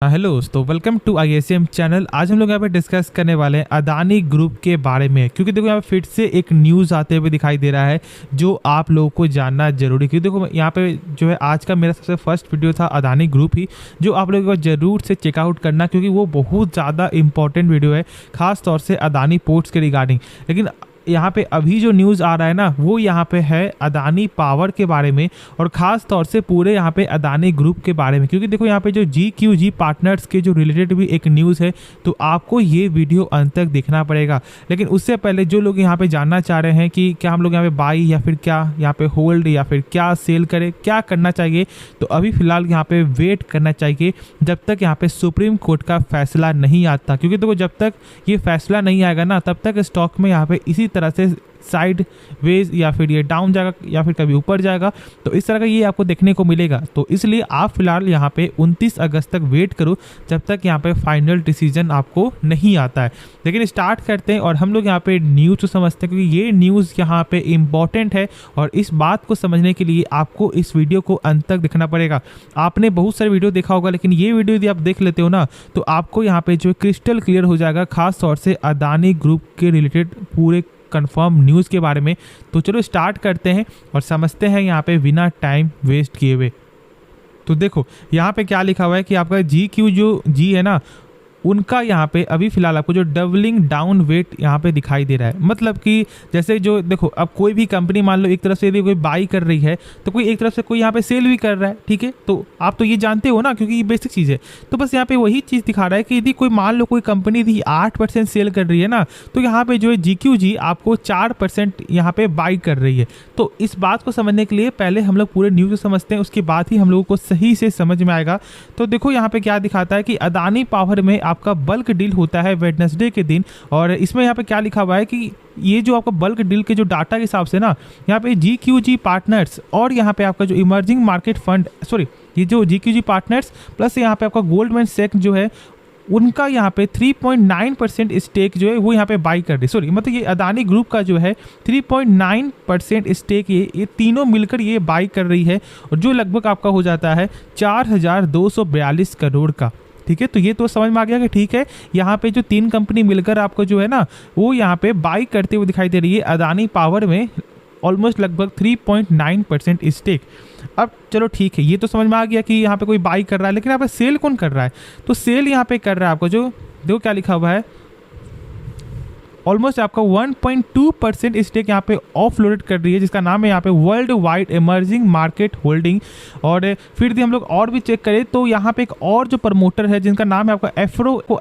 Hello दोस्तों, welcome to ISM channel. आज हम लोग यहाँ पे डिस्कस करने वाले हैं अदानी ग्रुप के बारे में, क्योंकि देखो यहाँ पे फिर से एक न्यूज़ आते हुए दिखाई दे रहा है जो आप लोगों को जानना जरूरी। क्योंकि देखो यहाँ पे जो है आज का मेरा सबसे फर्स्ट वीडियो था अदानी ग्रुप ही, जो आप लोगों को ज़रूर से चेकआउट करना, क्योंकि वो बहुत ज़्यादा इंपॉर्टेंट वीडियो है, खास तौर से अदानी पोर्ट्स के रिगार्डिंग। लेकिन यहाँ पे अभी जो न्यूज़ आ रहा है ना, वो यहाँ पे है अदानी पावर के बारे में, और ख़ास तौर से पूरे यहाँ पे अदानी ग्रुप के बारे में। क्योंकि देखो यहाँ पे जो GQG पार्टनर्स के जो रिलेटेड भी एक न्यूज़ है, तो आपको ये वीडियो अंत तक देखना पड़ेगा। लेकिन उससे पहले जो लोग यहाँ पे जानना चाह रहे हैं कि क्या हम लोग यहाँ पे बाई या फिर क्या यहाँ पे होल्ड या फिर क्या सेल करें, क्या करना चाहिए, तो अभी फ़िलहाल यहाँ पे वेट करना चाहिए जब तक यहाँ पे सुप्रीम कोर्ट का फैसला नहीं आता। क्योंकि देखो जब तक ये फैसला नहीं आएगा ना, तब तक स्टॉक में यहाँ पे इसी तरह से साइड वेज या फिर ये डाउन जाएगा या फिर कभी ऊपर जाएगा, तो इस तरह का ये आपको देखने को मिलेगा। तो इसलिए आप फिलहाल यहाँ पे 29 अगस्त तक वेट करो, जब तक यहाँ पे फाइनल डिसीजन आपको नहीं आता है। लेकिन स्टार्ट करते हैं और हम लोग यहाँ पे न्यूज़ को समझते हैं, क्योंकि ये न्यूज़ यहाँ पे इम्पॉर्टेंट है और इस बात को समझने के लिए आपको इस वीडियो को अंत तक देखना पड़ेगा। आपने बहुत सारे वीडियो देखा होगा, लेकिन ये वीडियो यदि आप देख लेते हो ना, तो आपको यहाँ पे जो क्रिस्टल क्लियर हो जाएगा, खास तौर से अदानी ग्रुप के रिलेटेड पूरे कंफर्म न्यूज़ के बारे में। तो चलो स्टार्ट करते हैं और समझते हैं यहाँ पे बिना टाइम वेस्ट किए हुए। तो देखो यहाँ पे क्या लिखा हुआ है कि आपका GQG है ना, उनका यहाँ पे अभी फिलहाल आपको जो डबलिंग डाउन वेट यहाँ पे दिखाई दे रहा है। मतलब कि जैसे जो देखो, अब कोई भी कंपनी मान लो एक तरफ से यदि कोई बाई कर रही है, तो कोई एक तरफ से कोई यहाँ पे सेल भी कर रहा है, ठीक है। तो आप तो ये जानते हो ना, क्योंकि ये बेसिक चीज़ है। तो बस यहाँ पे वही चीज़ दिखा रहा है कि यदि कोई मान लो कोई कंपनी थी 8% सेल कर रही है ना, तो यहाँ पे जो है GQG आपको 4% यहाँ पे बाई कर रही है। तो इस बात को समझने के लिए पहले हम लोग पूरे न्यूज़ को समझते हैं, उसके बाद ही हम लोगों को सही से समझ में आएगा। तो देखो यहाँ पे क्या दिखाता है कि अदानी पावर में आपका बल्क डील होता है वेडनेसडे के दिन, और इसमें यहाँ पे क्या लिखा हुआ है कि ये जो आपका बल्क डील के जो डाटा के हिसाब से ना, यहाँ पे GQG पार्टनर्स और यहाँ पे आपका जो इमर्जिंग मार्केट फंड, सॉरी ये जो GQG पार्टनर्स प्लस यहाँ पे आपका गोल्डमैन सैक्स जो है, उनका यहाँ पे 3.9% स्टेक जो है वो यहाँ पे बाई कर रही। सॉरी मतलब ये अदानी ग्रुप का जो है 3.9% स्टेक ये तीनों मिलकर ये बाई कर रही है, और जो लगभग आपका हो जाता है 4,242 करोड़ का। ठीक है, तो ये तो समझ में आ गया कि ठीक है, यहाँ पे जो तीन कंपनी मिलकर आपको जो है ना, वो यहाँ पे बाई करते हुए दिखाई दे रही है अदानी पावर में ऑलमोस्ट लगभग 3.9% स्टेक। अब चलो ठीक है, ये तो समझ में आ गया कि यहाँ पे कोई बाई कर रहा है, लेकिन यहाँ पे सेल कौन कर रहा है? तो सेल यहाँ पे कर रहा है आपको जो देखो क्या लिखा हुआ है, ऑलमोस्ट आपका 1.2% स्टेक यहाँ पे ऑफ लोडेड कर रही है, जिसका नाम है यहाँ पे world wide emerging market holding. और फिर भी हम लोग और भी चेक करें तो यहाँ पे एक और जो प्रमोटर है जिनका नाम है आपका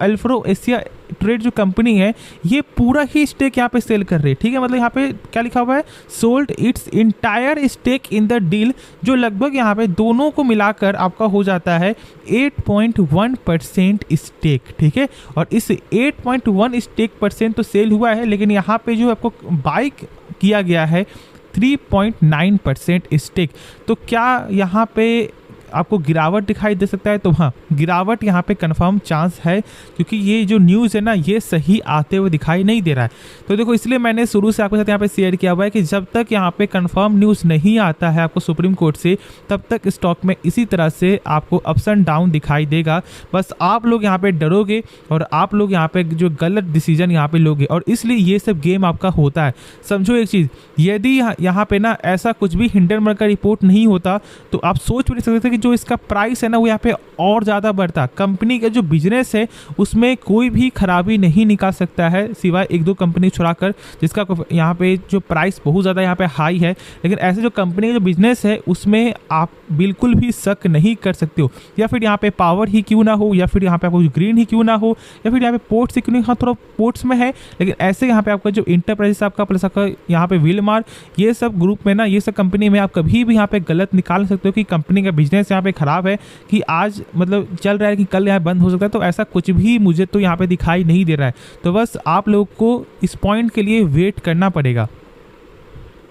एल्फ्रो एशिया ट्रेड जो कंपनी है, ये पूरा ही स्टेक यहाँ पे सेल कर रही है। ठीक है, मतलब यहाँ पे क्या लिखा हुआ है, sold its entire stake in the deal, जो लगभग यहाँ पे दोनों को मिलाकर आपका हो जाता है 8.1% स्टेक। ठीक है, और इस 8.1 स्टेक परसेंट तो सेल हुआ है, लेकिन यहाँ पे जो आपको बाई किया गया है 3.9% स्टेक। तो क्या यहाँ पे आपको गिरावट दिखाई दे सकता है? तो हाँ, गिरावट यहाँ पे कंफर्म चांस है, क्योंकि ये जो न्यूज़ है ना, ये सही आते हुए दिखाई नहीं दे रहा है। तो देखो इसलिए मैंने शुरू से आपके साथ यहाँ पे शेयर किया हुआ है कि जब तक यहाँ पे कंफर्म न्यूज़ नहीं आता है आपको सुप्रीम कोर्ट से, तब तक स्टॉक में इसी तरह से आपको अप्स एंड डाउन दिखाई देगा। बस आप लोग यहाँ पे डरोगे और आप लोग यहाँ पे जो गलत डिसीजन यहाँ पे लोगे, और इसलिए ये सब गेम आपका होता है। समझो एक चीज़, यदि यहाँ पे ना ऐसा कुछ भी हिंडनबर्ग का रिपोर्ट नहीं होता, तो आप सोच भी नहीं सकते कि जो इसका प्राइस है ना, वो यहाँ पे और ज़्यादा बढ़ता। कंपनी का जो बिजनेस है उसमें कोई भी खराबी नहीं निकाल सकता है, सिवाय एक दो कंपनी छुड़ाकर, जिसका यहाँ पे जो प्राइस बहुत ज़्यादा यहाँ पे हाई है। लेकिन ऐसे जो कंपनी का जो बिजनेस है उसमें आप बिल्कुल भी शक नहीं कर सकते हो, या फिर यहाँ पे पावर ही क्यों ना हो, या फिर यहाँ पे आपको ग्रीन ही क्यों ना हो, या फिर यहाँ पे पोर्ट्स ही क्यों नहीं। हाँ, थोड़ा पोर्ट्स में है, लेकिन ऐसे यहाँ पे आपका जो इंटरप्राइजेस आपका प्लस आपका यहाँ पे विलमार, ये सब ग्रुप में ना, ये सब कंपनी में आप कभी भी यहाँ पे गलत निकाल सकते हो कि कंपनी का बिजनेस यहाँ पे खराब है, कि आज मतलब चल रहा है कि कल यहाँ बंद हो सकता है। तो ऐसा कुछ भी मुझे तो यहाँ पे दिखाई नहीं दे रहा है। तो बस आप लोग को इस पॉइंट के लिए वेट करना पड़ेगा।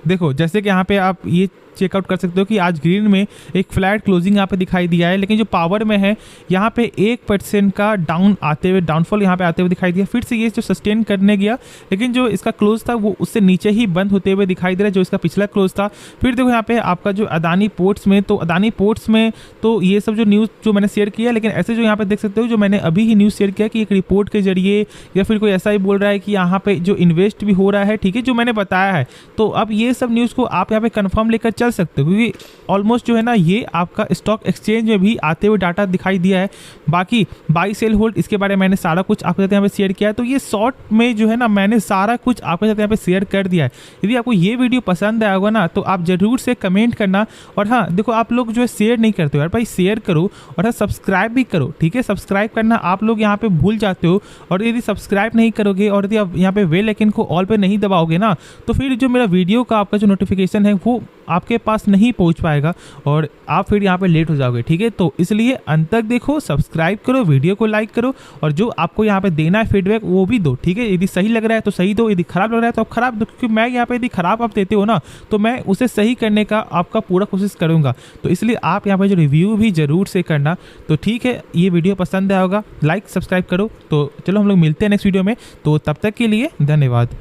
देखो जैसे कि यहाँ पे आप ये चेकआउट कर सकते हो कि आज ग्रीन में एक फ्लैट क्लोजिंग यहाँ पे दिखाई दिया है, लेकिन जो पावर में है यहाँ पे 1% का डाउन आते हुए, डाउनफॉल यहाँ पे आते हुए दिखाई दिया। फिर से ये जो सस्टेन करने गया, लेकिन जो इसका क्लोज था वो उससे नीचे ही बंद होते हुए दिखाई दे रहा है जो इसका पिछला क्लोज था। फिर देखो यहाँ पे आपका जो अदानी पोर्ट्स में, तो अदानी पोर्ट्स में तो ये सब जो न्यूज़ जो मैंने शेयर किया, लेकिन ऐसे जो यहाँ पे देख सकते हो जो मैंने अभी ही न्यूज़ शेयर किया कि एक रिपोर्ट के जरिए या फिर कोई ऐसा ही बोल रहा है कि यहाँ पे जो इन्वेस्ट भी हो रहा है, ठीक है, जो मैंने बताया है। तो अब ये सब न्यूज़ को आप यहाँ पे कंफर्म लेकर चल सकते हो, क्योंकि ऑलमोस्ट जो है ना ये आपका स्टॉक एक्सचेंज में भी आते हुए डाटा दिखाई दिया है। बाकी बाई सेल होल्ड इसके बारे में मैंने सारा कुछ आपके साथ यहाँ पे शेयर किया है। तो ये शॉर्ट में जो है ना मैंने सारा कुछ आपके साथ यहाँ पे शेयर कर दिया है। यदि आपको ये वीडियो पसंद आया होगा ना तो आप जरूर से कमेंट करना। और हाँ देखो, आप लोग जो है शेयर नहीं करते हो यार भाई, शेयर करो और हाँ सब्सक्राइब भी करो, ठीक है। सब्सक्राइब करना आप लोग यहाँ पे भूल जाते हो, और यदि सब्सक्राइब नहीं करोगे और यदि आप यहाँ पे बेल आइकन को ऑल पे नहीं दबाओगे ना, तो फिर जो मेरा वीडियो का आपका जो नोटिफिकेशन है वो आपके पास नहीं पहुंच पाएगा और आप फिर यहाँ पे लेट हो जाओगे, ठीक है। तो इसलिए अंत तक देखो, सब्सक्राइब करो, वीडियो को लाइक करो, और जो आपको यहाँ पे देना है फीडबैक वो भी दो, ठीक है। यदि सही लग रहा है तो सही दो, यदि खराब लग रहा है तो आप खराब दो, क्योंकि मैं यहाँ पे यदि खराब आप देते हो ना तो मैं उसे सही करने का आपका पूरा कोशिश करूँगा। तो इसलिए आप यहाँ पे जो रिव्यू भी जरूर से करना। तो ठीक है, ये वीडियो पसंद आया होगा, लाइक सब्सक्राइब करो। तो चलो हम लोग मिलते हैं नेक्स्ट वीडियो में, तो तब तक के लिए धन्यवाद।